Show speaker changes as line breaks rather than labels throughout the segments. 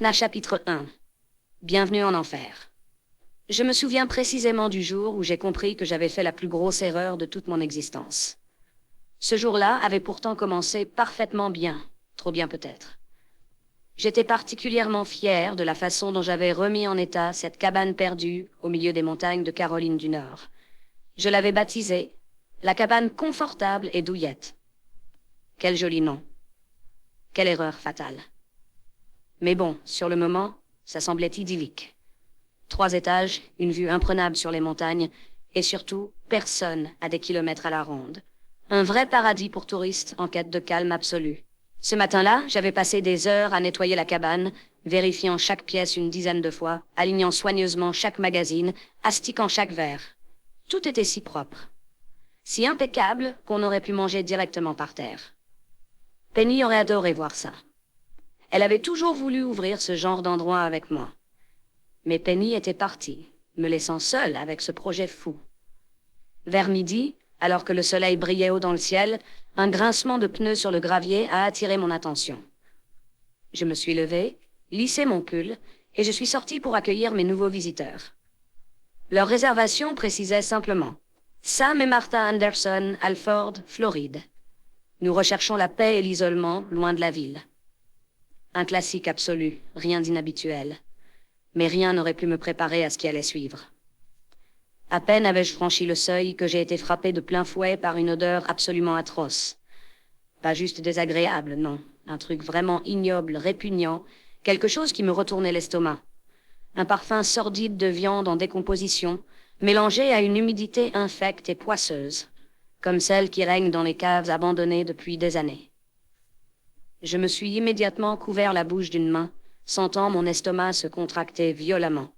Chapitre 1. Bienvenue en enfer. Je me souviens précisément du jour où j'ai compris que j'avais fait la plus grosse erreur de toute mon existence. Ce jour-là avait pourtant commencé parfaitement bien, trop bien peut-être. J'étais particulièrement fier de la façon dont j'avais remis en état cette cabane perdue au milieu des montagnes de Caroline du Nord. Je l'avais baptisée la cabane confortable et douillette. Quel joli nom. Quelle erreur fatale. Mais bon, sur le moment, ça semblait idyllique. 3 étages, une vue imprenable sur les montagnes, et surtout, personne à des kilomètres à la ronde. Un vrai paradis pour touristes en quête de calme absolu. Ce matin-là, j'avais passé des heures à nettoyer la cabane, vérifiant chaque pièce une dizaine de fois, alignant soigneusement chaque magazine, astiquant chaque verre. Tout était si propre. Si impeccable qu'on aurait pu manger directement par terre. Penny aurait adoré voir ça. Elle avait toujours voulu ouvrir ce genre d'endroit avec moi. Mais Penny était partie, me laissant seule avec ce projet fou. Vers midi, alors que le soleil brillait haut dans le ciel, un grincement de pneus sur le gravier a attiré mon attention. Je me suis levée, lissé mon pull, et je suis sortie pour accueillir mes nouveaux visiteurs. Leur réservation précisait simplement « Sam et Martha Anderson, Alford, Floride. Nous recherchons la paix et l'isolement, loin de la ville. » Un classique absolu, rien d'inhabituel. Mais rien n'aurait pu me préparer à ce qui allait suivre. À peine avais-je franchi le seuil que j'ai été frappé de plein fouet par une odeur absolument atroce. Pas juste désagréable, non. Un truc vraiment ignoble, répugnant, quelque chose qui me retournait l'estomac. Un parfum sordide de viande en décomposition, mélangé à une humidité infecte et poisseuse, comme celle qui règne dans les caves abandonnées depuis des années. Je me suis immédiatement couvert la bouche d'une main, sentant mon estomac se contracter violemment.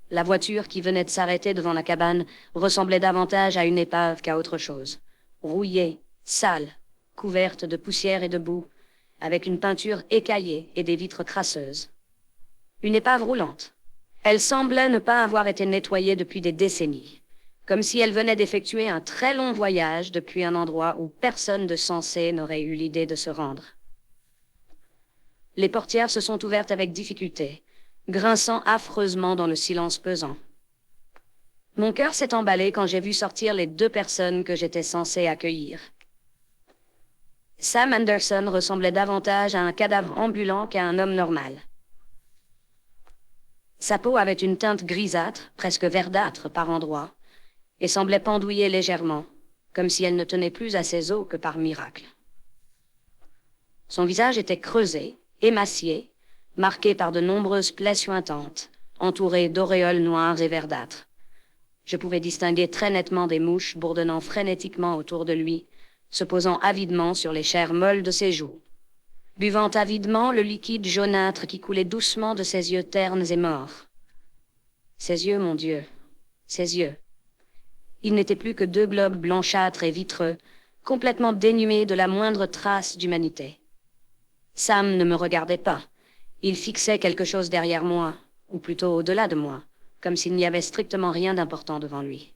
La voiture qui venait de s'arrêter devant la cabane ressemblait davantage à une épave qu'à autre chose. Rouillée, sale, couverte de poussière et de boue, avec une peinture écaillée et des vitres crasseuses. Une épave roulante. Elle semblait ne pas avoir été nettoyée depuis des décennies, comme si elle venait d'effectuer un très long voyage depuis un endroit où personne de sensé n'aurait eu l'idée de se rendre. Les portières se sont ouvertes avec difficulté, grinçant affreusement dans le silence pesant. Mon cœur s'est emballé quand j'ai vu sortir les 2 personnes que j'étais censé accueillir. Sam Anderson ressemblait davantage à un cadavre ambulant qu'à un homme normal. Sa peau avait une teinte grisâtre, presque verdâtre par endroits, et semblait pendouiller légèrement, comme si elle ne tenait plus à ses os que par miracle. Son visage était creusé, émacié, marqué par de nombreuses plaies suintantes, entourées d'auréoles noires et verdâtres. Je pouvais distinguer très nettement des mouches bourdonnant frénétiquement autour de lui, se posant avidement sur les chairs molles de ses joues, buvant avidement le liquide jaunâtre qui coulait doucement de ses yeux ternes et morts. Ses yeux, mon Dieu, ses yeux. Ils n'étaient plus que 2 globes blanchâtres et vitreux, complètement dénués de la moindre trace d'humanité. Sam ne me regardait pas. Il fixait quelque chose derrière moi, ou plutôt au-delà de moi, comme s'il n'y avait strictement rien d'important devant lui.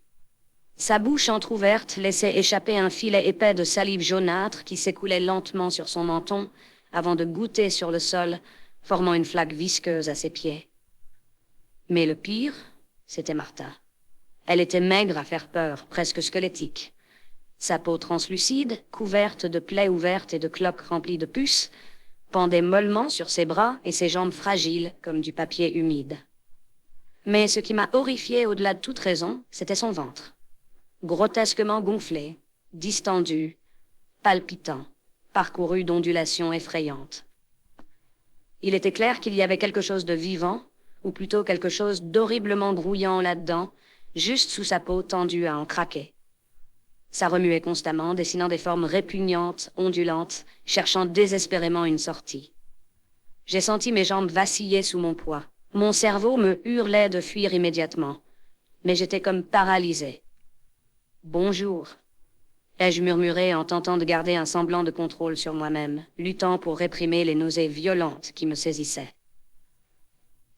Sa bouche entr'ouverte laissait échapper un filet épais de salive jaunâtre qui s'écoulait lentement sur son menton avant de goutter sur le sol, formant une flaque visqueuse à ses pieds. Mais le pire, c'était Martha. Elle était maigre à faire peur, presque squelettique. Sa peau translucide, couverte de plaies ouvertes et de cloques remplies de puces, pendait mollement sur ses bras et ses jambes fragiles comme du papier humide. Mais ce qui m'a horrifié au-delà de toute raison, c'était son ventre. Grotesquement gonflé, distendu, palpitant, parcouru d'ondulations effrayantes. Il était clair qu'il y avait quelque chose de vivant, ou plutôt quelque chose d'horriblement grouillant là-dedans, juste sous sa peau tendue à en craquer. Ça remuait constamment, dessinant des formes répugnantes, ondulantes, cherchant désespérément une sortie. J'ai senti mes jambes vaciller sous mon poids. Mon cerveau me hurlait de fuir immédiatement. Mais j'étais comme paralysé. « Bonjour », ai-je murmuré en tentant de garder un semblant de contrôle sur moi-même, luttant pour réprimer les nausées violentes qui me saisissaient.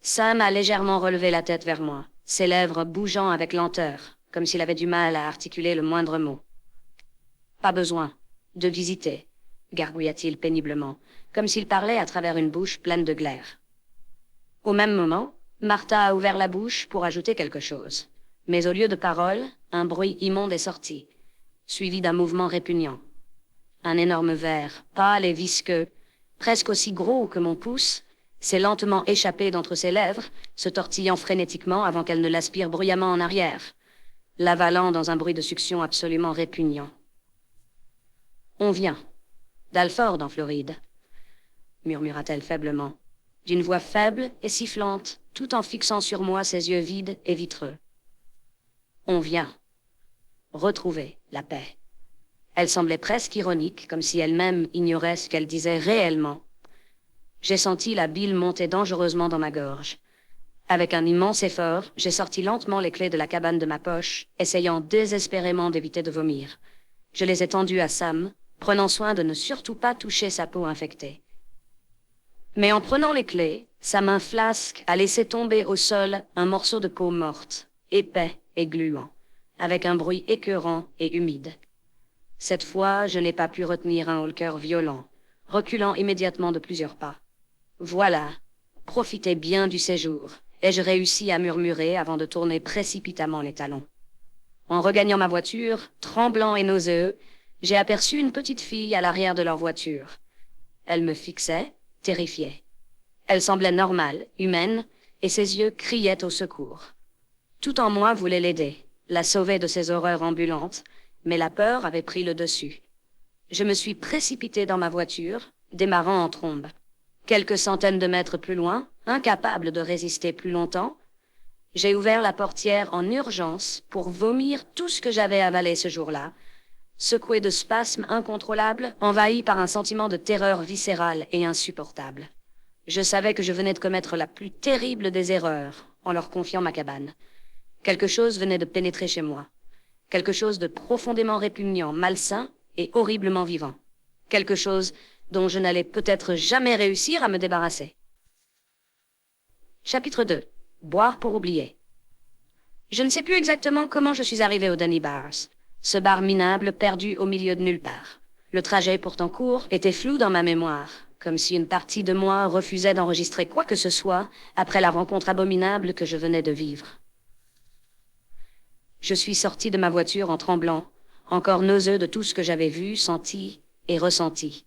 Sam a légèrement relevé la tête vers moi, ses lèvres bougeant avec lenteur, comme s'il avait du mal à articuler le moindre mot. « Pas besoin de visiter », gargouilla-t-il péniblement, comme s'il parlait à travers une bouche pleine de glaire. Au même moment, Martha a ouvert la bouche pour ajouter quelque chose. Mais au lieu de paroles, un bruit immonde est sorti, suivi d'un mouvement répugnant. Un énorme verre, pâle et visqueux, presque aussi gros que mon pouce, s'est lentement échappé d'entre ses lèvres, se tortillant frénétiquement avant qu'elle ne l'aspire bruyamment en arrière, l'avalant dans un bruit de succion absolument répugnant. « On vient. D'Alford, en Floride, » murmura-t-elle faiblement, d'une voix faible et sifflante, tout en fixant sur moi ses yeux vides et vitreux. « On vient. Retrouver la paix. » Elle semblait presque ironique, comme si elle-même ignorait ce qu'elle disait réellement. J'ai senti la bile monter dangereusement dans ma gorge. Avec un immense effort, j'ai sorti lentement les clés de la cabane de ma poche, essayant désespérément d'éviter de vomir. Je les ai tendues à Sam, prenant soin de ne surtout pas toucher sa peau infectée. Mais en prenant les clés, sa main flasque a laissé tomber au sol un morceau de peau morte, épais et gluant, avec un bruit écœurant et humide. Cette fois, je n'ai pas pu retenir un haut-le-cœur violent, reculant immédiatement de plusieurs pas. Voilà, profitez bien du séjour, ai-je réussi à murmurer avant de tourner précipitamment les talons. En regagnant ma voiture, tremblant et nauséeux, j'ai aperçu une petite fille à l'arrière de leur voiture. Elle me fixait, terrifiée. Elle semblait normale, humaine, et ses yeux criaient au secours. Tout en moi voulait l'aider, la sauver de ces horreurs ambulantes, mais la peur avait pris le dessus. Je me suis précipité dans ma voiture, démarrant en trombe. Quelques centaines de mètres plus loin, incapable de résister plus longtemps, j'ai ouvert la portière en urgence pour vomir tout ce que j'avais avalé ce jour-là, secoué de spasmes incontrôlables, envahi par un sentiment de terreur viscérale et insupportable. Je savais que je venais de commettre la plus terrible des erreurs en leur confiant ma cabane. Quelque chose venait de pénétrer chez moi. Quelque chose de profondément répugnant, malsain et horriblement vivant. Quelque chose dont je n'allais peut-être jamais réussir à me débarrasser. Chapitre 2. Boire pour oublier. Je ne sais plus exactement comment je suis arrivé au Dunny Bars, ce bar minable perdu au milieu de nulle part. Le trajet pourtant court était flou dans ma mémoire, comme si une partie de moi refusait d'enregistrer quoi que ce soit après la rencontre abominable que je venais de vivre. Je suis sorti de ma voiture en tremblant, encore nauseux de tout ce que j'avais vu, senti et ressenti.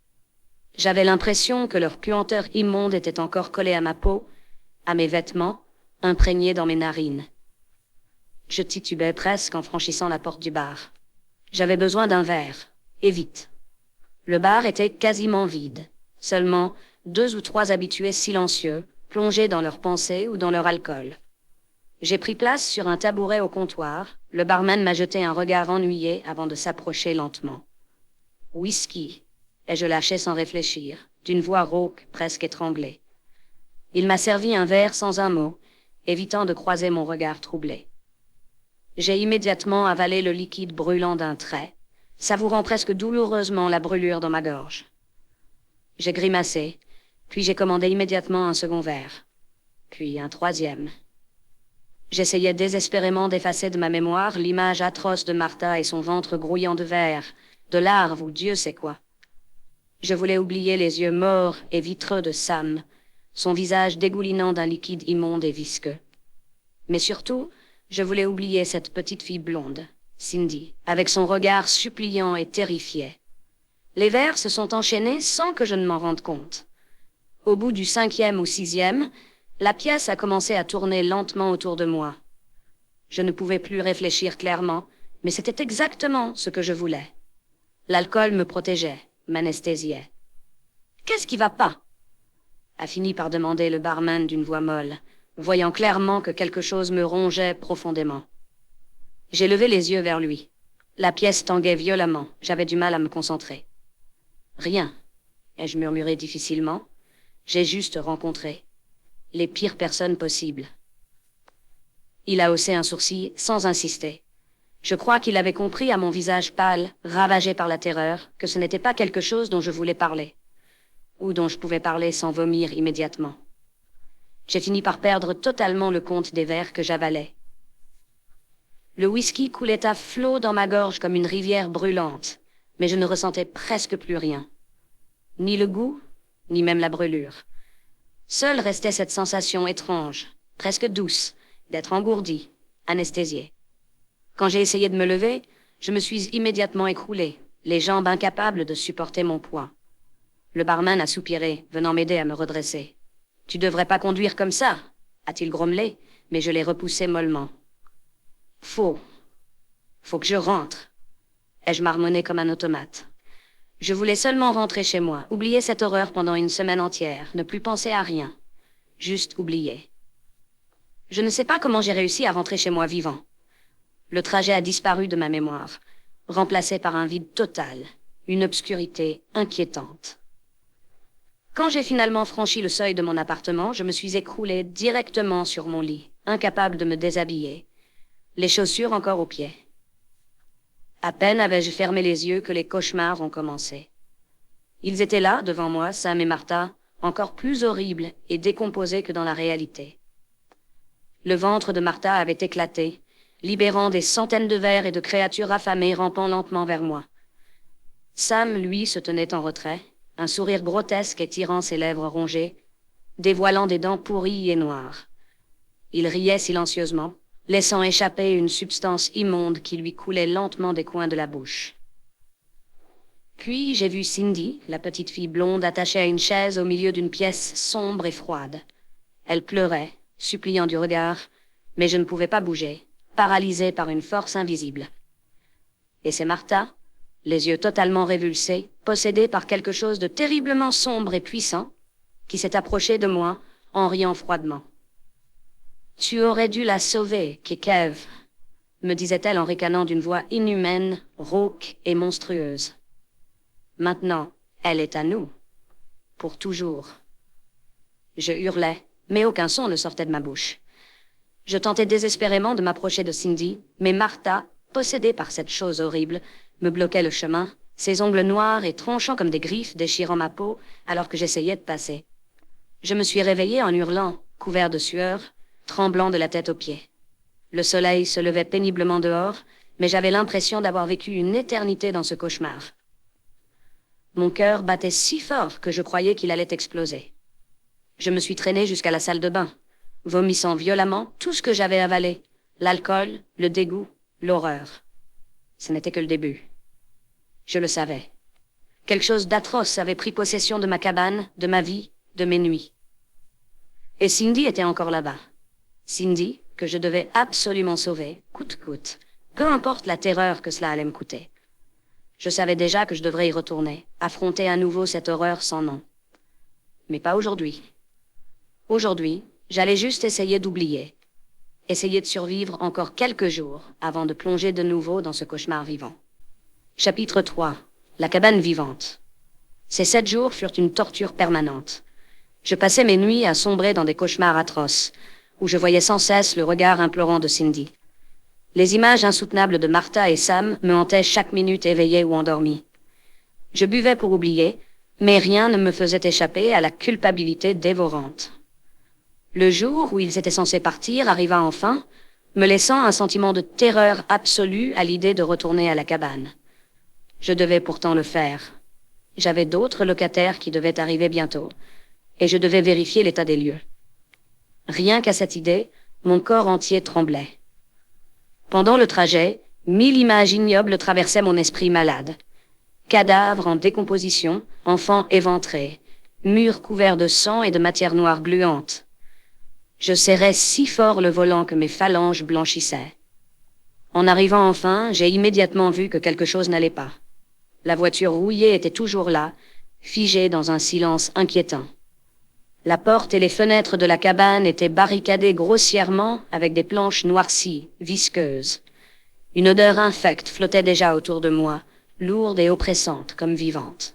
J'avais l'impression que leur puanteur immonde était encore collée à ma peau, à mes vêtements, imprégnée dans mes narines. Je titubais presque en franchissant la porte du bar. J'avais besoin d'un verre, et vite. Le bar était quasiment vide. Seulement 2 ou 3 habitués silencieux, plongés dans leurs pensées ou dans leur alcool. J'ai pris place sur un tabouret au comptoir. Le barman m'a jeté un regard ennuyé avant de s'approcher lentement. « Whisky », ai-je lâché sans réfléchir, d'une voix rauque, presque étranglée. Il m'a servi un verre sans un mot, évitant de croiser mon regard troublé. J'ai immédiatement avalé le liquide brûlant d'un trait, savourant presque douloureusement la brûlure dans ma gorge. J'ai grimacé, puis j'ai commandé immédiatement un second verre, puis un troisième. J'essayais désespérément d'effacer de ma mémoire l'image atroce de Martha et son ventre grouillant de verre, de larves ou Dieu sait quoi. Je voulais oublier les yeux morts et vitreux de Sam, son visage dégoulinant d'un liquide immonde et visqueux. Mais surtout, je voulais oublier cette petite fille blonde, Cindy, avec son regard suppliant et terrifié. Les verres se sont enchaînés sans que je ne m'en rende compte. Au bout du 5e ou 6e, la pièce a commencé à tourner lentement autour de moi. Je ne pouvais plus réfléchir clairement, mais c'était exactement ce que je voulais. L'alcool me protégeait, m'anesthésiait. « Qu'est-ce qui va pas ?» a fini par demander le barman d'une voix molle, voyant clairement que quelque chose me rongeait profondément. J'ai levé les yeux vers lui. La pièce tanguait violemment, j'avais du mal à me concentrer. « Rien », ai-je murmuré difficilement. « J'ai juste rencontré les pires personnes possibles. » Il a haussé un sourcil sans insister. Je crois qu'il avait compris à mon visage pâle, ravagé par la terreur, que ce n'était pas quelque chose dont je voulais parler, ou dont je pouvais parler sans vomir immédiatement. J'ai fini par perdre totalement le compte des verres que j'avalais. Le whisky coulait à flots dans ma gorge comme une rivière brûlante, mais je ne ressentais presque plus rien. Ni le goût, ni même la brûlure. Seule restait cette sensation étrange, presque douce, d'être engourdi, anesthésié. Quand j'ai essayé de me lever, je me suis immédiatement écroulé, les jambes incapables de supporter mon poids. Le barman a soupiré, venant m'aider à me redresser. « Tu devrais pas conduire comme ça », a-t-il grommelé, mais je l'ai repoussé mollement. « Faut que je rentre », ai-je marmonné comme un automate. Je voulais seulement rentrer chez moi, oublier cette horreur pendant une semaine entière, ne plus penser à rien. Juste oublier. Je ne sais pas comment j'ai réussi à rentrer chez moi vivant. Le trajet a disparu de ma mémoire, remplacé par un vide total, une obscurité inquiétante. Quand j'ai finalement franchi le seuil de mon appartement, je me suis écroulé directement sur mon lit, incapable de me déshabiller, les chaussures encore aux pieds. À peine avais-je fermé les yeux que les cauchemars ont commencé. Ils étaient là, devant moi, Sam et Martha, encore plus horribles et décomposés que dans la réalité. Le ventre de Martha avait éclaté, libérant des centaines de vers et de créatures affamées rampant lentement vers moi. Sam, lui, se tenait en retrait, un sourire grotesque étirant ses lèvres rongées, dévoilant des dents pourries et noires. Il riait silencieusement, laissant échapper une substance immonde qui lui coulait lentement des coins de la bouche. Puis j'ai vu Cindy, la petite fille blonde attachée à une chaise au milieu d'une pièce sombre et froide. Elle pleurait, suppliant du regard, mais je ne pouvais pas bouger, paralysée par une force invisible. Et c'est Martha, les yeux totalement révulsés, possédée par quelque chose de terriblement sombre et puissant, qui s'est approchée de moi en riant froidement. « Tu aurais dû la sauver, Kekev », me disait-elle en ricanant d'une voix inhumaine, rauque et monstrueuse. Maintenant, elle est à nous. Pour toujours. Je hurlais, mais aucun son ne sortait de ma bouche. Je tentais désespérément de m'approcher de Cindy, mais Martha, possédée par cette chose horrible, me bloquait le chemin, ses ongles noirs et tranchants comme des griffes déchirant ma peau alors que j'essayais de passer. Je me suis réveillé en hurlant, couvert de sueur, tremblant de la tête aux pieds. Le soleil se levait péniblement dehors, mais j'avais l'impression d'avoir vécu une éternité dans ce cauchemar. Mon cœur battait si fort que je croyais qu'il allait exploser. Je me suis traîné jusqu'à la salle de bain, vomissant violemment tout ce que j'avais avalé, l'alcool, le dégoût, l'horreur. Ce n'était que le début. Je le savais. Quelque chose d'atroce avait pris possession de ma cabane, de ma vie, de mes nuits. Et Cindy était encore là-bas. Cindy, que je devais absolument sauver, coûte que coûte, peu importe la terreur que cela allait me coûter. Je savais déjà que je devrais y retourner, affronter à nouveau cette horreur sans nom. Mais pas aujourd'hui. Aujourd'hui, j'allais juste essayer d'oublier, essayer de survivre encore quelques jours avant de plonger de nouveau dans ce cauchemar vivant. Chapitre 3. La cabane vivante. Ces 7 jours furent une torture permanente. Je passais mes nuits à sombrer dans des cauchemars atroces, où je voyais sans cesse le regard implorant de Cindy. Les images insoutenables de Martha et Sam me hantaient chaque minute éveillée ou endormie. Je buvais pour oublier, mais rien ne me faisait échapper à la culpabilité dévorante. Le jour où ils étaient censés partir arriva enfin, me laissant un sentiment de terreur absolue à l'idée de retourner à la cabane. Je devais pourtant le faire. J'avais d'autres locataires qui devaient arriver bientôt, et je devais vérifier l'état des lieux. Rien qu'à cette idée, mon corps entier tremblait. Pendant le trajet, 1000 images ignobles traversaient mon esprit malade. Cadavres en décomposition, enfants éventrés, murs couverts de sang et de matière noire gluante. Je serrais si fort le volant que mes phalanges blanchissaient. En arrivant enfin, j'ai immédiatement vu que quelque chose n'allait pas. La voiture rouillée était toujours là, figée dans un silence inquiétant. La porte et les fenêtres de la cabane étaient barricadées grossièrement avec des planches noircies, visqueuses. Une odeur infecte flottait déjà autour de moi, lourde et oppressante comme vivante.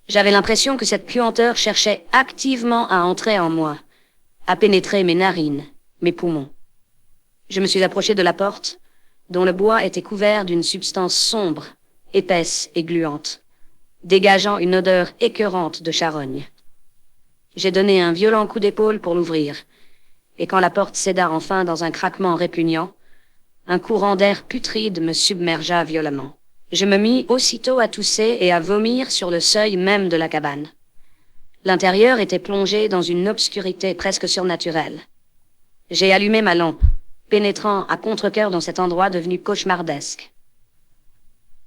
J'avais l'impression que cette puanteur cherchait activement à entrer en moi, à pénétrer mes narines, mes poumons. Je me suis approché de la porte, dont le bois était couvert d'une substance sombre, épaisse et gluante, dégageant une odeur écœurante de charogne. J'ai donné un violent coup d'épaule pour l'ouvrir, et quand la porte céda enfin dans un craquement répugnant, un courant d'air putride me submergea violemment. Je me mis aussitôt à tousser et à vomir sur le seuil même de la cabane. L'intérieur était plongé dans une obscurité presque surnaturelle. J'ai allumé ma lampe, pénétrant à contre-cœur dans cet endroit devenu cauchemardesque.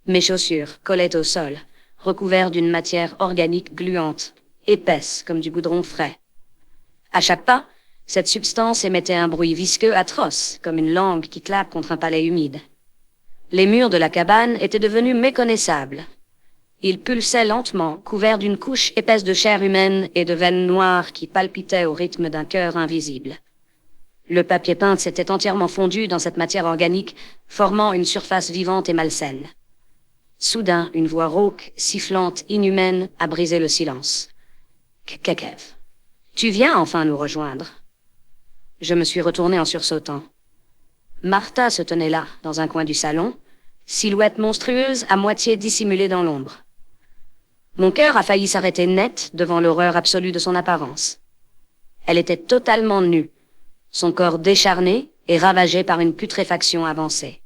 Mes chaussures collaient au sol, recouverts d'une matière organique gluante, épaisse comme du goudron frais. À chaque pas, cette substance émettait un bruit visqueux atroce, comme une langue qui claque contre un palais humide. Les murs de la cabane étaient devenus méconnaissables. Ils pulsaient lentement, couverts d'une couche épaisse de chair humaine et de veines noires qui palpitaient au rythme d'un cœur invisible. Le papier peint s'était entièrement fondu dans cette matière organique, formant une surface vivante et malsaine. Soudain, une voix rauque, sifflante, inhumaine, a brisé le silence. « Kekev, tu viens enfin nous rejoindre ?» Je me suis retourné en sursautant. Martha se tenait là, dans un coin du salon, silhouette monstrueuse à moitié dissimulée dans l'ombre. Mon cœur a failli s'arrêter net devant l'horreur absolue de son apparence. Elle était totalement nue, son corps décharné et ravagé par une putréfaction avancée.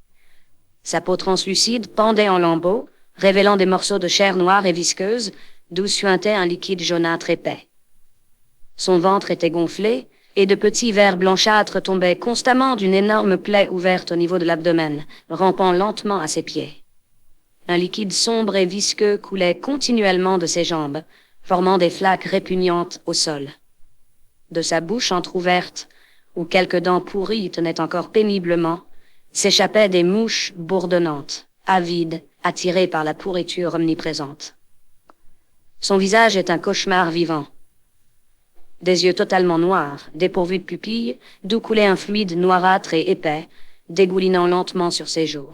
Sa peau translucide pendait en lambeaux, révélant des morceaux de chair noire et visqueuse, d'où suintait un liquide jaunâtre épais. Son ventre était gonflé, et de petits vers blanchâtres tombaient constamment d'une énorme plaie ouverte au niveau de l'abdomen, rampant lentement à ses pieds. Un liquide sombre et visqueux coulait continuellement de ses jambes, formant des flaques répugnantes au sol. De sa bouche entr'ouverte, où quelques dents pourries tenaient encore péniblement, s'échappaient des mouches bourdonnantes, avides, attirées par la pourriture omniprésente. Son visage est un cauchemar vivant. Des yeux totalement noirs, dépourvus de pupilles, d'où coulait un fluide noirâtre et épais, dégoulinant lentement sur ses joues.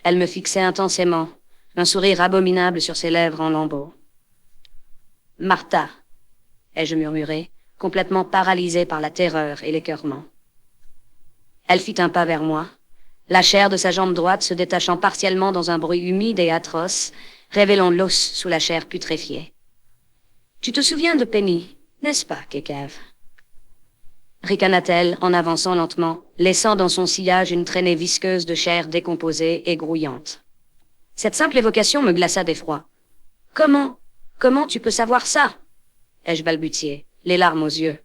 Elle me fixait intensément, un sourire abominable sur ses lèvres en lambeaux. « Martha !» ai-je murmuré, complètement paralysé par la terreur et l'écœurement. Elle fit un pas vers moi, la chair de sa jambe droite se détachant partiellement dans un bruit humide et atroce, révélant l'os sous la chair putréfiée. « Tu te souviens de Penny, n'est-ce pas, Kekev ?» ricana-t-elle en avançant lentement, laissant dans son sillage une traînée visqueuse de chair décomposée et grouillante. Cette simple évocation me glaça d'effroi. « Comment tu peux savoir ça ?» ai-je balbutié, les larmes aux yeux.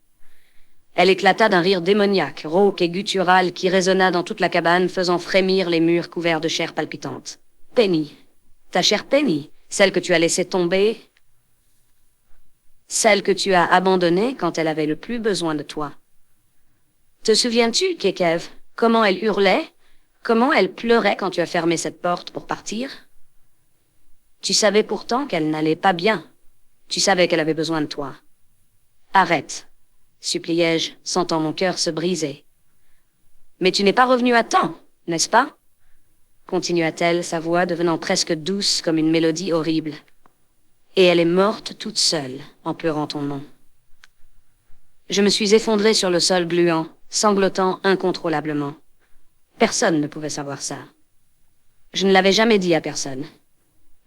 Elle éclata d'un rire démoniaque, rauque et guttural qui résonna dans toute la cabane, faisant frémir les murs couverts de chair palpitante. « Penny, ta chère Penny, celle que tu as laissée tomber, celle que tu as abandonnée quand elle avait le plus besoin de toi. Te souviens-tu, Kekev, comment elle hurlait, comment elle pleurait quand tu as fermé cette porte pour partir? Tu savais pourtant qu'elle n'allait pas bien. Tu savais qu'elle avait besoin de toi. Arrête, suppliai-je, sentant mon cœur se briser. Mais tu n'es pas revenu à temps, n'est-ce pas? Continua-t-elle, sa voix devenant presque douce comme une mélodie horrible. Et elle est morte toute seule, en pleurant ton nom. Je me suis effondré sur le sol gluant, sanglotant incontrôlablement. Personne ne pouvait savoir ça. Je ne l'avais jamais dit à personne.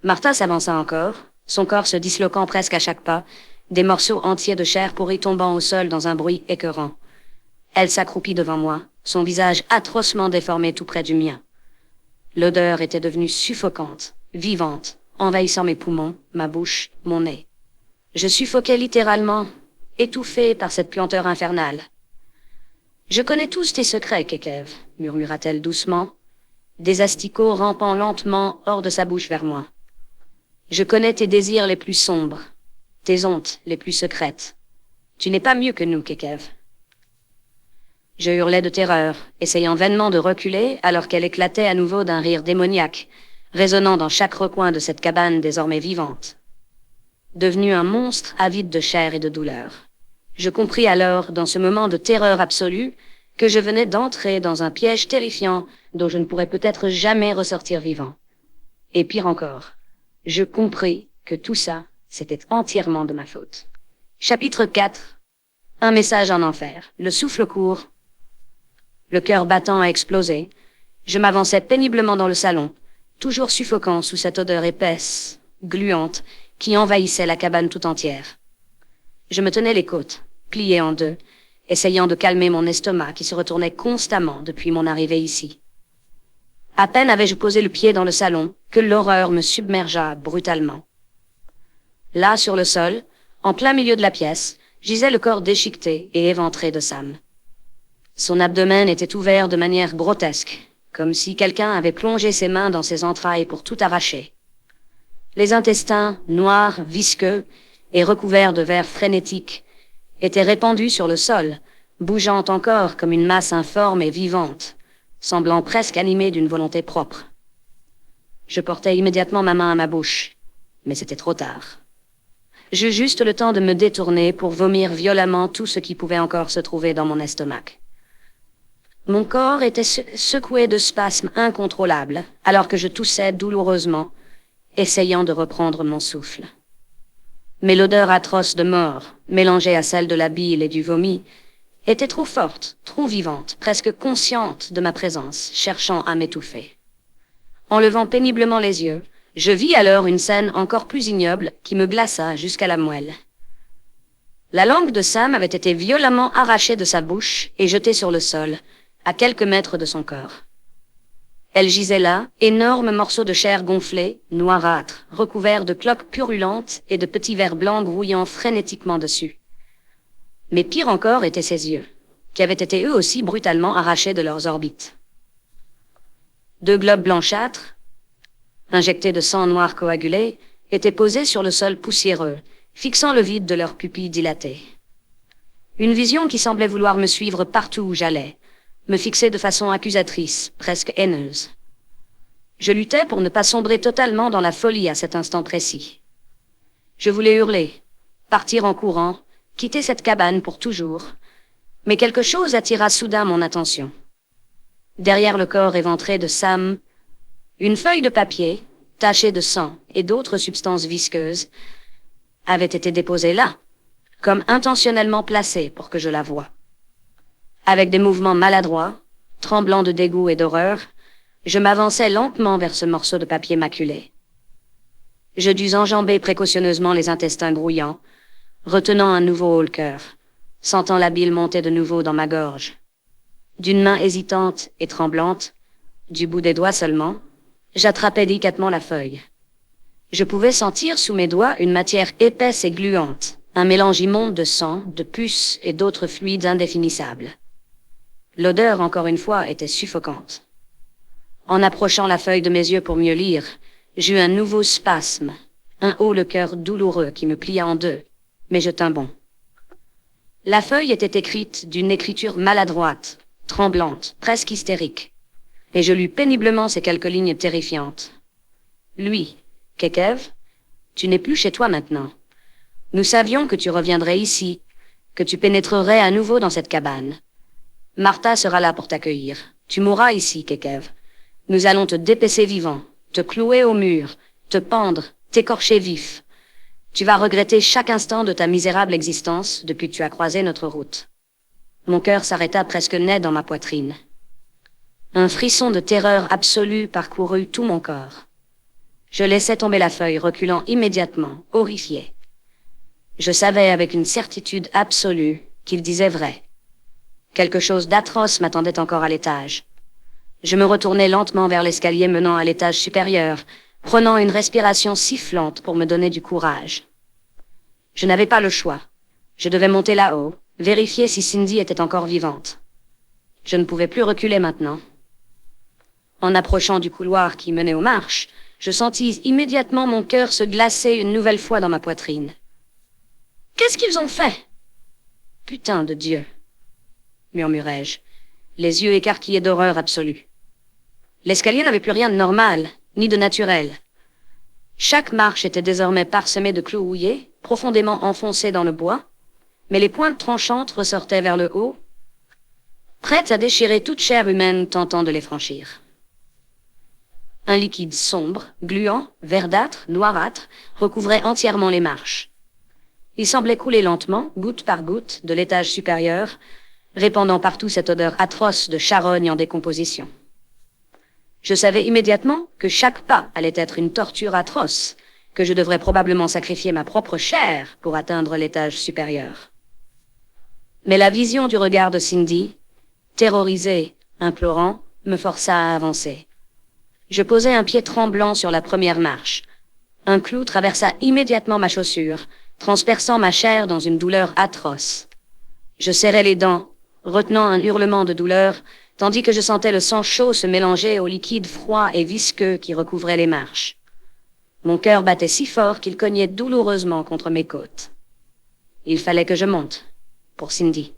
Martha s'avança encore, son corps se disloquant presque à chaque pas, des morceaux entiers de chair pourrie tombant au sol dans un bruit écœurant. Elle s'accroupit devant moi, son visage atrocement déformé tout près du mien. L'odeur était devenue suffocante, vivante, envahissant mes poumons, ma bouche, mon nez. Je suffoquais littéralement, étouffé par cette puanteur infernale. « Je connais tous tes secrets, Kekev, » murmura-t-elle doucement, des asticots rampant lentement hors de sa bouche vers moi. « Je connais tes désirs les plus sombres, tes hontes les plus secrètes. Tu n'es pas mieux que nous, Kekev. » Je hurlais de terreur, essayant vainement de reculer alors qu'elle éclatait à nouveau d'un rire démoniaque, résonnant dans chaque recoin de cette cabane désormais vivante. Devenu un monstre avide de chair et de douleur. Je compris alors, dans ce moment de terreur absolue, que je venais d'entrer dans un piège terrifiant dont je ne pourrais peut-être jamais ressortir vivant. Et pire encore, je compris que tout ça, c'était entièrement de ma faute. Chapitre 4. Un message en enfer. Le souffle court. Le cœur battant a explosé. Je m'avançais péniblement dans le salon, toujours suffocant sous cette odeur épaisse, gluante, qui envahissait la cabane tout entière. Je me tenais les côtes, pliées en deux, essayant de calmer mon estomac qui se retournait constamment depuis mon arrivée ici. À peine avais-je posé le pied dans le salon que l'horreur me submergea brutalement. Là, sur le sol, En plein milieu de la pièce, gisait le corps déchiqueté et éventré de Sam. Son abdomen était ouvert de manière grotesque, comme si quelqu'un avait plongé ses mains dans ses entrailles pour tout arracher. Les intestins, noirs, visqueux et recouverts de verre frénétique, étaient répandus sur le sol, bougeant encore comme une masse informe et vivante, semblant presque animée d'une volonté propre. Je portai immédiatement ma main à ma bouche, mais c'était trop tard. J'eus juste le temps de me détourner pour vomir violemment tout ce qui pouvait encore se trouver dans mon estomac. Mon corps était secoué de spasmes incontrôlables, alors que je toussais douloureusement, essayant de reprendre mon souffle. Mais l'odeur atroce de mort, mélangée à celle de la bile et du vomi, était trop forte, trop vivante, presque consciente de ma présence, cherchant à m'étouffer. En levant péniblement les yeux, je vis alors une scène encore plus ignoble qui me glaça jusqu'à la moelle. La langue de Sam avait été violemment arrachée de sa bouche et jetée sur le sol, à quelques mètres de son corps. Elle gisait là, énorme morceaux de chair gonflés, noirâtres, recouverts de cloques purulentes et de petits vers blancs grouillant frénétiquement dessus. Mais pire encore étaient ses yeux, qui avaient été eux aussi brutalement arrachés de leurs orbites. Deux globes blanchâtres, injectés de sang noir coagulé, étaient posés sur le sol poussiéreux, fixant le vide de leurs pupilles dilatées. Une vision qui semblait vouloir me suivre partout où j'allais, me fixer de façon accusatrice, presque haineuse. Je luttais pour ne pas sombrer totalement dans la folie à cet instant précis. Je voulais hurler, partir en courant, quitter cette cabane pour toujours, mais quelque chose attira soudain mon attention. Derrière le corps éventré de Sam, une feuille de papier, tachée de sang et d'autres substances visqueuses, avait été déposée là, comme intentionnellement placée pour que je la voie. Avec des mouvements maladroits, tremblant de dégoût et d'horreur, je m'avançai lentement vers ce morceau de papier maculé. Je dus enjamber précautionneusement les intestins grouillants, retenant un nouveau haut-le-cœur, sentant la bile monter de nouveau dans ma gorge. D'une main hésitante et tremblante, du bout des doigts seulement, j'attrapais délicatement la feuille. Je pouvais sentir sous mes doigts une matière épaisse et gluante, un mélange immonde de sang, de pus et d'autres fluides indéfinissables. L'odeur, encore une fois, était suffocante. En approchant la feuille de mes yeux pour mieux lire, j'eus un nouveau spasme, un haut-le-cœur douloureux qui me plia en deux, mais je tins bon. La feuille était écrite d'une écriture maladroite, tremblante, presque hystérique, et je lus péniblement ces quelques lignes terrifiantes. Lui, Kekev, tu n'es plus chez toi maintenant. Nous savions que tu reviendrais ici, que tu pénétrerais à nouveau dans cette cabane. Martha sera là pour t'accueillir. Tu mourras ici, Kekev. Nous allons te dépecer vivant, te clouer au mur, te pendre, t'écorcher vif. Tu vas regretter chaque instant de ta misérable existence depuis que tu as croisé notre route. Mon cœur s'arrêta presque net dans ma poitrine. Un frisson de terreur absolue parcourut tout mon corps. Je laissai tomber la feuille, reculant immédiatement, horrifié. Je savais avec une certitude absolue qu'il disait vrai. Quelque chose d'atroce m'attendait encore à l'étage. Je me retournai lentement vers l'escalier menant à l'étage supérieur, prenant une respiration sifflante pour me donner du courage. Je n'avais pas le choix. Je devais monter là-haut, vérifier si Cindy était encore vivante. Je ne pouvais plus reculer maintenant. En approchant du couloir qui menait aux marches, je sentis immédiatement mon cœur se glacer une nouvelle fois dans ma poitrine. « Qu'est-ce qu'ils ont fait ?»« Putain de Dieu !» murmurai-je, les yeux écarquillés d'horreur absolue. L'escalier n'avait plus rien de normal, ni de naturel. Chaque marche était désormais parsemée de clous houillés, profondément enfoncés dans le bois, mais les pointes tranchantes ressortaient vers le haut, prêtes à déchirer toute chair humaine tentant de les franchir. Un liquide sombre, gluant, verdâtre, noirâtre, recouvrait entièrement les marches. Il semblait couler lentement, goutte par goutte, de l'étage supérieur, répandant partout cette odeur atroce de charogne en décomposition. Je savais immédiatement que chaque pas allait être une torture atroce, que je devrais probablement sacrifier ma propre chair pour atteindre l'étage supérieur. Mais la vision du regard de Cindy, terrorisé, implorant, me força à avancer. Je posai un pied tremblant sur la première marche. Un clou traversa immédiatement ma chaussure, transperçant ma chair dans une douleur atroce. Je serrais les dents, retenant un hurlement de douleur, tandis que je sentais le sang chaud se mélanger au liquide froid et visqueux qui recouvrait les marches. Mon cœur battait si fort qu'il cognait douloureusement contre mes côtes. Il fallait que je monte, pour Cindy.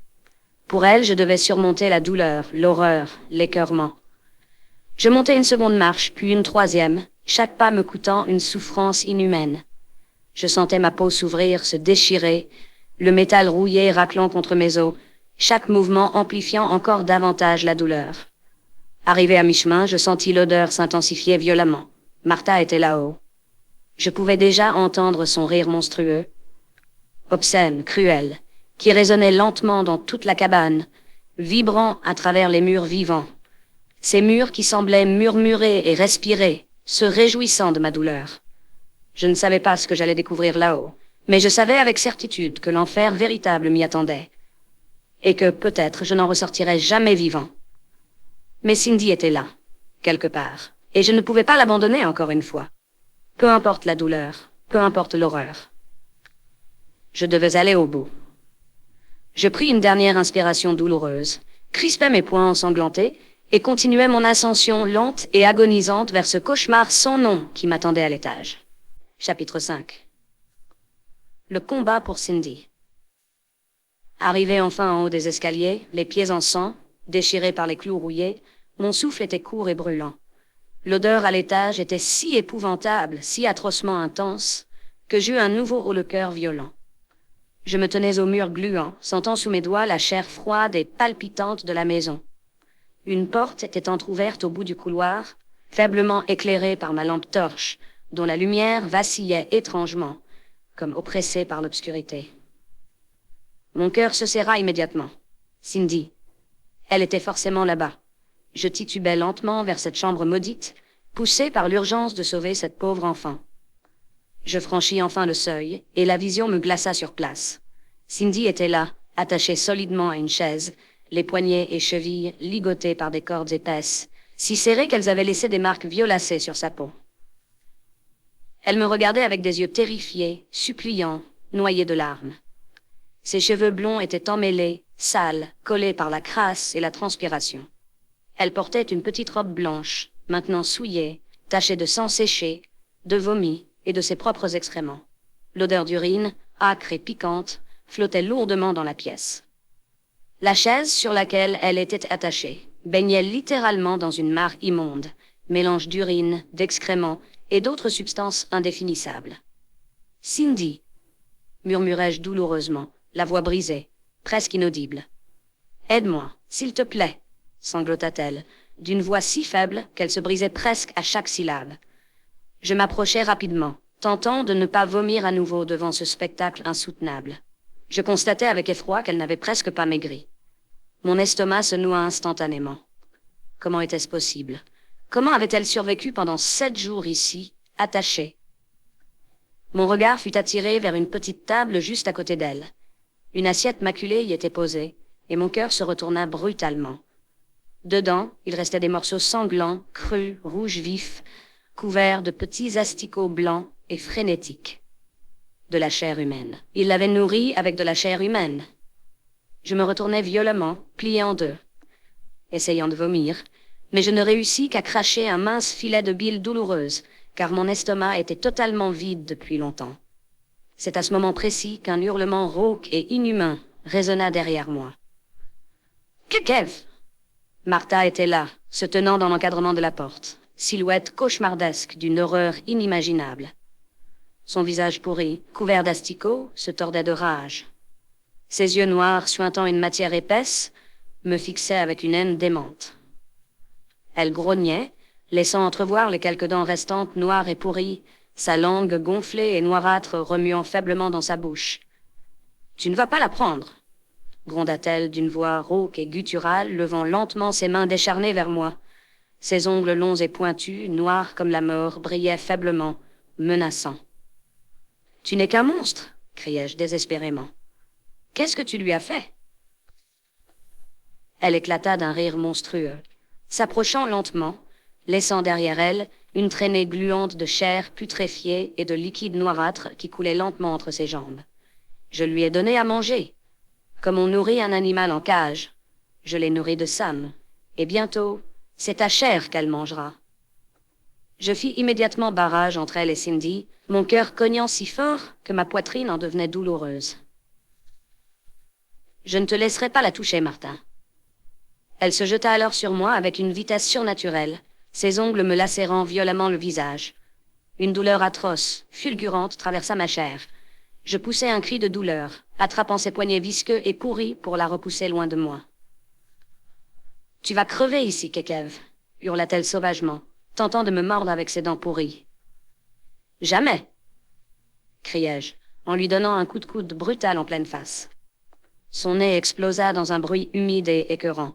Pour elle, je devais surmonter la douleur, l'horreur, l'écœurement. Je montai une seconde marche, puis une troisième, chaque pas me coûtant une souffrance inhumaine. Je sentais ma peau s'ouvrir, se déchirer, le métal rouillé raclant contre mes os, chaque mouvement amplifiant encore davantage la douleur. Arrivé à mi-chemin, je sentis l'odeur s'intensifier violemment. Martha était là-haut. Je pouvais déjà entendre son rire monstrueux, obscène, cruel, qui résonnait lentement dans toute la cabane, vibrant à travers les murs vivants. Ces murs qui semblaient murmurer et respirer, se réjouissant de ma douleur. Je ne savais pas ce que j'allais découvrir là-haut, mais je savais avec certitude que l'enfer véritable m'y attendait, et que peut-être je n'en ressortirais jamais vivant. Mais Cindy était là, quelque part, et je ne pouvais pas l'abandonner encore une fois. Peu importe la douleur, peu importe l'horreur. Je devais aller au bout. Je pris une dernière inspiration douloureuse, crispai mes poings ensanglantés, et continuai mon ascension lente et agonisante vers ce cauchemar sans nom qui m'attendait à l'étage. Chapitre 5. Le combat pour Cindy. Arrivé enfin en haut des escaliers, les pieds en sang, déchirés par les clous rouillés, mon souffle était court et brûlant. L'odeur à l'étage était si épouvantable, si atrocement intense, que j'eus un nouveau haut-le-cœur violent. Je me tenais au mur gluant, sentant sous mes doigts la chair froide et palpitante de la maison. Une porte était entr'ouverte au bout du couloir, faiblement éclairée par ma lampe torche, dont la lumière vacillait étrangement, comme oppressée par l'obscurité. Mon cœur se serra immédiatement. Cindy. Elle était forcément là-bas. Je titubais lentement vers cette chambre maudite, poussé par l'urgence de sauver cette pauvre enfant. Je franchis enfin le seuil, et la vision me glaça sur place. Cindy était là, attachée solidement à une chaise, les poignets et chevilles ligotés par des cordes épaisses, si serrées qu'elles avaient laissé des marques violacées sur sa peau. Elle me regardait avec des yeux terrifiés, suppliants, noyés de larmes. Ses cheveux blonds étaient emmêlés, sales, collés par la crasse et la transpiration. Elle portait une petite robe blanche, maintenant souillée, tachée de sang séché, de vomi et de ses propres excréments. L'odeur d'urine, âcre et piquante, flottait lourdement dans la pièce. La chaise sur laquelle elle était attachée baignait littéralement dans une mare immonde, mélange d'urine, d'excréments et d'autres substances indéfinissables. « Cindy !» murmurai-je douloureusement, la voix brisée, presque inaudible. « Aide-moi, s'il te plaît !» sanglota-t-elle, d'une voix si faible qu'elle se brisait presque à chaque syllabe. Je m'approchai rapidement, tentant de ne pas vomir à nouveau devant ce spectacle insoutenable. Je constatai avec effroi qu'elle n'avait presque pas maigri. Mon estomac se noua instantanément. Comment était-ce possible? Comment avait-elle survécu pendant 7 jours ici, attachée? Mon regard fut attiré vers une petite table juste à côté d'elle. Une assiette maculée y était posée, et mon cœur se retourna brutalement. Dedans, il restait des morceaux sanglants, crus, rouges vifs, couverts de petits asticots blancs et frénétiques. De la chair humaine. Il l'avait nourrie avec de la chair humaine. Je me retournai violemment, plié en deux, essayant de vomir, mais je ne réussis qu'à cracher un mince filet de bile douloureuse, car mon estomac était totalement vide depuis longtemps. C'est à ce moment précis qu'un hurlement rauque et inhumain résonna derrière moi. « Kev !» Martha était là, se tenant dans l'encadrement de la porte, silhouette cauchemardesque d'une horreur inimaginable. Son visage pourri, couvert d'asticots, se tordait de rage. Ses yeux noirs, suintant une matière épaisse, me fixaient avec une haine démente. Elle grognait, laissant entrevoir les quelques dents restantes noires et pourries, sa langue gonflée et noirâtre remuant faiblement dans sa bouche. « Tu ne vas pas la prendre !» gronda-t-elle d'une voix rauque et gutturale, levant lentement ses mains décharnées vers moi. Ses ongles longs et pointus, noirs comme la mort, brillaient faiblement, menaçants. « Tu n'es qu'un monstre !» criai-je désespérément. « Qu'est-ce que tu lui as fait ?» Elle éclata d'un rire monstrueux, s'approchant lentement, laissant derrière elle une traînée gluante de chair putréfiée et de liquide noirâtre qui coulait lentement entre ses jambes. Je lui ai donné à manger. Comme on nourrit un animal en cage, je l'ai nourri de Sam. Et bientôt, c'est ta chair qu'elle mangera. Je fis immédiatement barrage entre elle et Cindy, mon cœur cognant si fort que ma poitrine en devenait douloureuse. Je ne te laisserai pas la toucher, Martin. Elle se jeta alors sur moi avec une vitesse surnaturelle, ses ongles me lacérant violemment le visage. Une douleur atroce, fulgurante, traversa ma chair. Je poussai un cri de douleur, attrapant ses poignets visqueux et courris pour la repousser loin de moi. « Tu vas crever ici, Kekev !» hurla-t-elle sauvagement, tentant de me mordre avec ses dents pourries. « Jamais !» criai-je, en lui donnant un coup de coude brutal en pleine face. Son nez explosa dans un bruit humide et écœurant,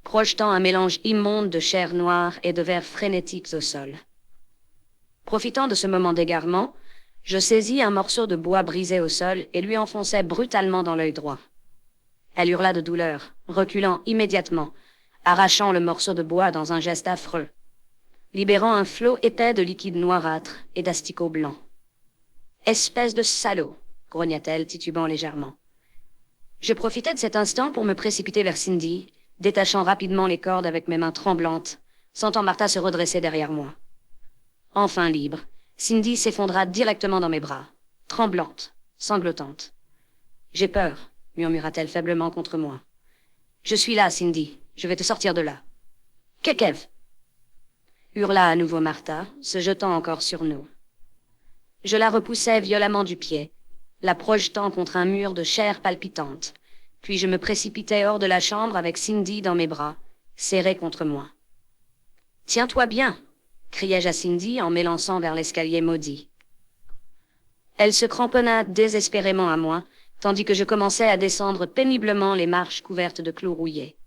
projetant un mélange immonde de chair noire et de vers frénétiques au sol. Profitant de ce moment d'égarement, je saisis un morceau de bois brisé au sol et lui enfonçai brutalement dans l'œil droit. Elle hurla de douleur, reculant immédiatement, arrachant le morceau de bois dans un geste affreux, libérant un flot épais de liquide noirâtre et d'asticots blancs. « Espèce de salaud !» grogna-t-elle, titubant légèrement. Je profitai de cet instant pour me précipiter vers Cindy, détachant rapidement les cordes avec mes mains tremblantes, sentant Martha se redresser derrière moi. Enfin libre, Cindy s'effondra directement dans mes bras, tremblante, sanglotante. « J'ai peur », murmura-t-elle faiblement contre moi. « Je suis là, Cindy, je vais te sortir de là. »« Kekev !» hurla à nouveau Martha, se jetant encore sur nous. Je la repoussai violemment du pied, la projetant contre un mur de chair palpitante, puis je me précipitai hors de la chambre avec Cindy dans mes bras, serrée contre moi. « Tiens-toi bien !» criai-je à Cindy en m'élançant vers l'escalier maudit. Elle se cramponna désespérément à moi, tandis que je commençais à descendre péniblement les marches couvertes de clous rouillés.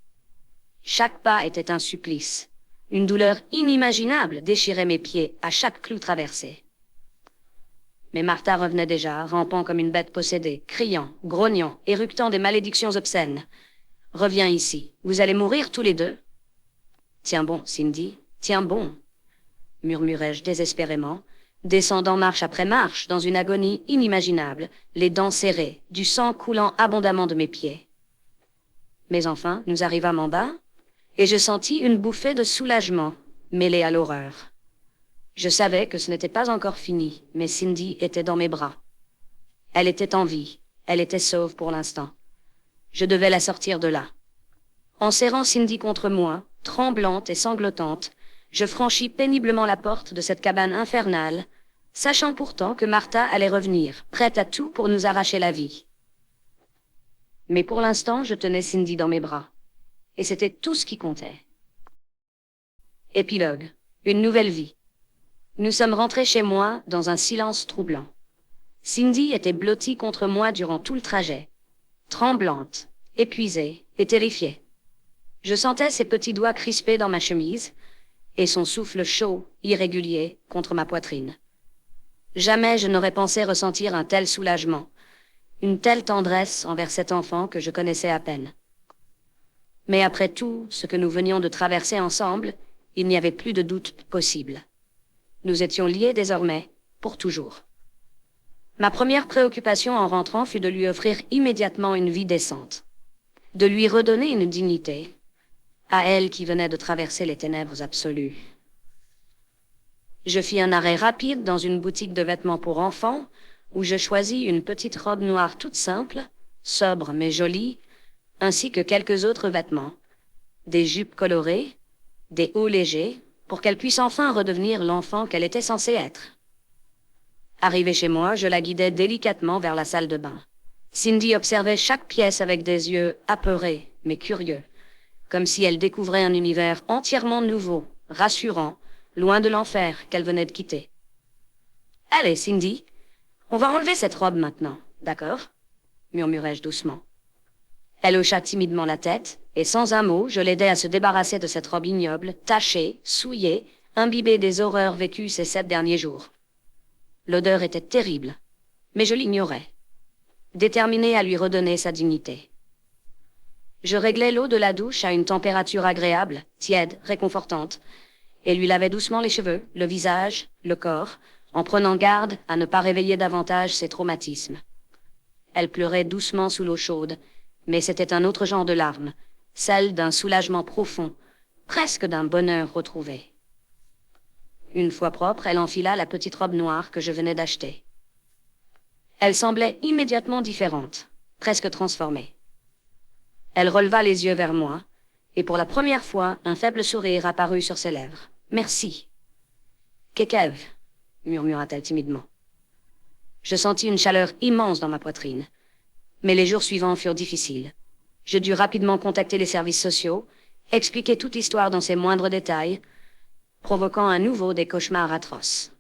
Chaque pas était un supplice. Une douleur inimaginable déchirait mes pieds à chaque clou traversé. Mais Martha revenait déjà, rampant comme une bête possédée, criant, grognant, éructant des malédictions obscènes. « Reviens ici, vous allez mourir tous les deux. »« Tiens bon, Cindy, tiens bon !» murmurai-je désespérément, descendant marche après marche dans une agonie inimaginable, les dents serrées, du sang coulant abondamment de mes pieds. Mais enfin, nous arrivâmes en bas, et je sentis une bouffée de soulagement, mêlée à l'horreur. Je savais que ce n'était pas encore fini, mais Cindy était dans mes bras. Elle était en vie, elle était sauve pour l'instant. Je devais la sortir de là. En serrant Cindy contre moi, tremblante et sanglotante, je franchis péniblement la porte de cette cabane infernale, sachant pourtant que Martha allait revenir, prête à tout pour nous arracher la vie. Mais pour l'instant, je tenais Cindy dans mes bras. Et c'était tout ce qui comptait. Épilogue. Une nouvelle vie. Nous sommes rentrés chez moi dans un silence troublant. Cindy était blottie contre moi durant tout le trajet, tremblante, épuisée et terrifiée. Je sentais ses petits doigts crispés dans ma chemise et son souffle chaud, irrégulier, contre ma poitrine. Jamais je n'aurais pensé ressentir un tel soulagement, une telle tendresse envers cet enfant que je connaissais à peine. Mais après tout ce que nous venions de traverser ensemble, il n'y avait plus de doute possible. Nous étions liés désormais, pour toujours. Ma première préoccupation en rentrant fut de lui offrir immédiatement une vie décente, de lui redonner une dignité, à elle qui venait de traverser les ténèbres absolues. Je fis un arrêt rapide dans une boutique de vêtements pour enfants, où je choisis une petite robe noire toute simple, sobre mais jolie, ainsi que quelques autres vêtements, des jupes colorées, des hauts légers, pour qu'elle puisse enfin redevenir l'enfant qu'elle était censée être. Arrivée chez moi, je la guidai délicatement vers la salle de bain. Cindy observait chaque pièce avec des yeux apeurés, mais curieux, comme si elle découvrait un univers entièrement nouveau, rassurant, loin de l'enfer qu'elle venait de quitter. « Allez, Cindy, on va enlever cette robe maintenant, d'accord ?» murmurai-je doucement. Elle hocha timidement la tête, et sans un mot, je l'aidai à se débarrasser de cette robe ignoble, tachée, souillée, imbibée des horreurs vécues ces 7 derniers jours. L'odeur était terrible, mais je l'ignorais, déterminée à lui redonner sa dignité. Je réglai l'eau de la douche à une température agréable, tiède, réconfortante, et lui lavai doucement les cheveux, le visage, le corps, en prenant garde à ne pas réveiller davantage ses traumatismes. Elle pleurait doucement sous l'eau chaude, mais c'était un autre genre de larmes, celle d'un soulagement profond, presque d'un bonheur retrouvé. Une fois propre, elle enfila la petite robe noire que je venais d'acheter. Elle semblait immédiatement différente, presque transformée. Elle releva les yeux vers moi, et pour la première fois, un faible sourire apparut sur ses lèvres. « Merci. »« Kekev » murmura-t-elle timidement. Je sentis une chaleur immense dans ma poitrine. Mais les jours suivants furent difficiles. Je dus rapidement contacter les services sociaux, expliquer toute l'histoire dans ses moindres détails, provoquant à nouveau des cauchemars atroces.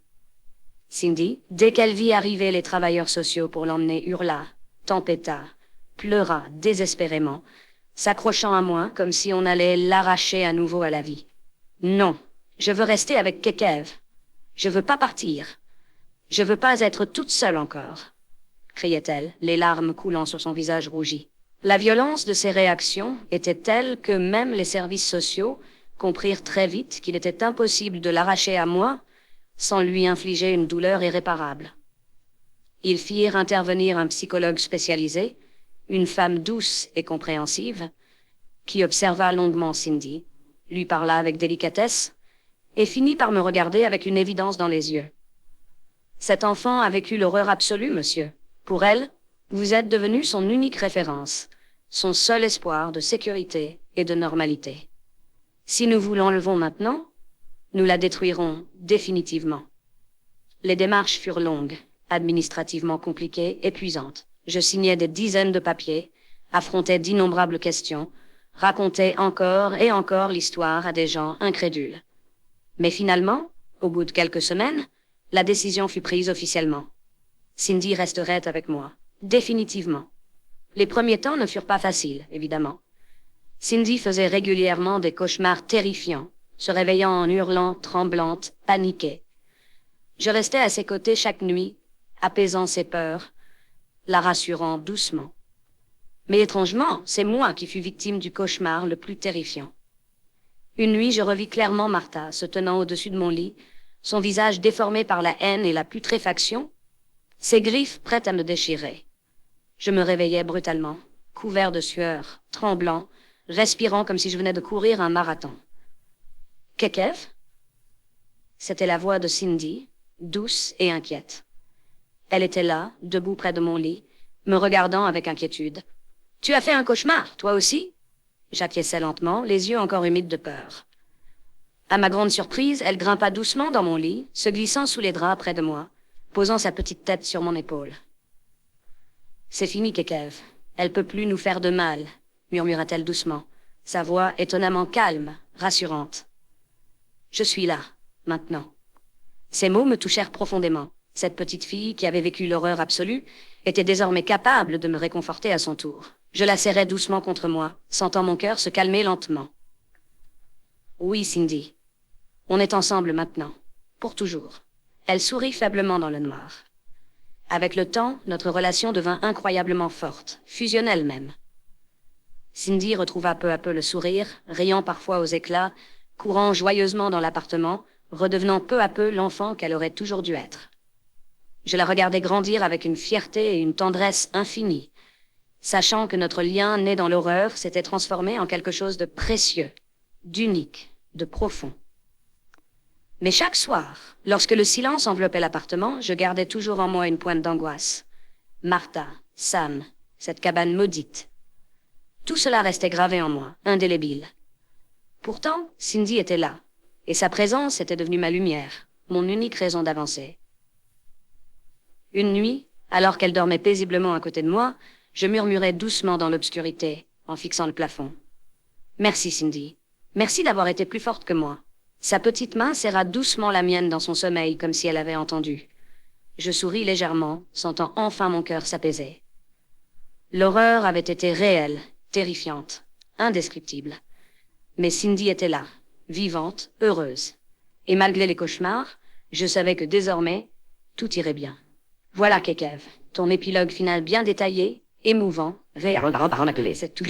Cindy, dès qu'elle vit arriver les travailleurs sociaux pour l'emmener, hurla, tempêta, pleura désespérément, s'accrochant à moi comme si on allait l'arracher à nouveau à la vie. « Non, je veux rester avec Kekev. Je veux pas partir. Je veux pas être toute seule encore. » criait-elle, les larmes coulant sur son visage rougi. La violence de ses réactions était telle que même les services sociaux comprirent très vite qu'il était impossible de l'arracher à moi sans lui infliger une douleur irréparable. Ils firent intervenir un psychologue spécialisé, une femme douce et compréhensive, qui observa longuement Cindy, lui parla avec délicatesse, et finit par me regarder avec une évidence dans les yeux. « Cet enfant a vécu l'horreur absolue, monsieur. Pour elle, vous êtes devenu son unique référence, son seul espoir de sécurité et de normalité. Si nous vous l'enlevons maintenant, nous la détruirons définitivement. » Les démarches furent longues, administrativement compliquées, épuisantes. Je signais des dizaines de papiers, affrontais d'innombrables questions, racontais encore et encore l'histoire à des gens incrédules. Mais finalement, au bout de quelques semaines, la décision fut prise officiellement. Cindy resterait avec moi, définitivement. Les premiers temps ne furent pas faciles, évidemment. Cindy faisait régulièrement des cauchemars terrifiants, se réveillant en hurlant, tremblante, paniquée. Je restais à ses côtés chaque nuit, apaisant ses peurs, la rassurant doucement. Mais étrangement, c'est moi qui fus victime du cauchemar le plus terrifiant. Une nuit, je revis clairement Martha se tenant au-dessus de mon lit, son visage déformé par la haine et la putréfaction, ses griffes prêtes à me déchirer. Je me réveillais brutalement, couvert de sueur, tremblant, respirant comme si je venais de courir un marathon. « Kekev ?» C'était la voix de Cindy, douce et inquiète. Elle était là, debout près de mon lit, me regardant avec inquiétude. « Tu as fait un cauchemar, toi aussi ?» J'acquiesçais lentement, les yeux encore humides de peur. À ma grande surprise, elle grimpa doucement dans mon lit, se glissant sous les draps près de moi, posant sa petite tête sur mon épaule. « C'est fini, Kekev. Elle peut plus nous faire de mal, » murmura-t-elle doucement, sa voix étonnamment calme, rassurante. « Je suis là, maintenant. » Ces mots me touchèrent profondément. Cette petite fille, qui avait vécu l'horreur absolue, était désormais capable de me réconforter à son tour. Je la serrai doucement contre moi, sentant mon cœur se calmer lentement. « Oui, Cindy. On est ensemble maintenant. Pour toujours. » Elle sourit faiblement dans le noir. Avec le temps, notre relation devint incroyablement forte, fusionnelle même. Cindy retrouva peu à peu le sourire, riant parfois aux éclats, courant joyeusement dans l'appartement, redevenant peu à peu l'enfant qu'elle aurait toujours dû être. Je la regardais grandir avec une fierté et une tendresse infinies, sachant que notre lien né dans l'horreur s'était transformé en quelque chose de précieux, d'unique, de profond. Mais chaque soir, lorsque le silence enveloppait l'appartement, je gardais toujours en moi une pointe d'angoisse. Martha, Sam, cette cabane maudite. Tout cela restait gravé en moi, indélébile. Pourtant, Cindy était là, et sa présence était devenue ma lumière, mon unique raison d'avancer. Une nuit, alors qu'elle dormait paisiblement à côté de moi, je murmurais doucement dans l'obscurité, en fixant le plafond. « Merci, Cindy. Merci d'avoir été plus forte que moi. » Sa petite main serra doucement la mienne dans son sommeil, comme si elle avait entendu. Je souris légèrement, sentant enfin mon cœur s'apaiser. L'horreur avait été réelle, terrifiante, indescriptible. Mais Cindy était là, vivante, heureuse. Et malgré les cauchemars, je savais que désormais, tout irait bien. Voilà, Kekev, ton épilogue final bien détaillé, émouvant, réel. C'est tout.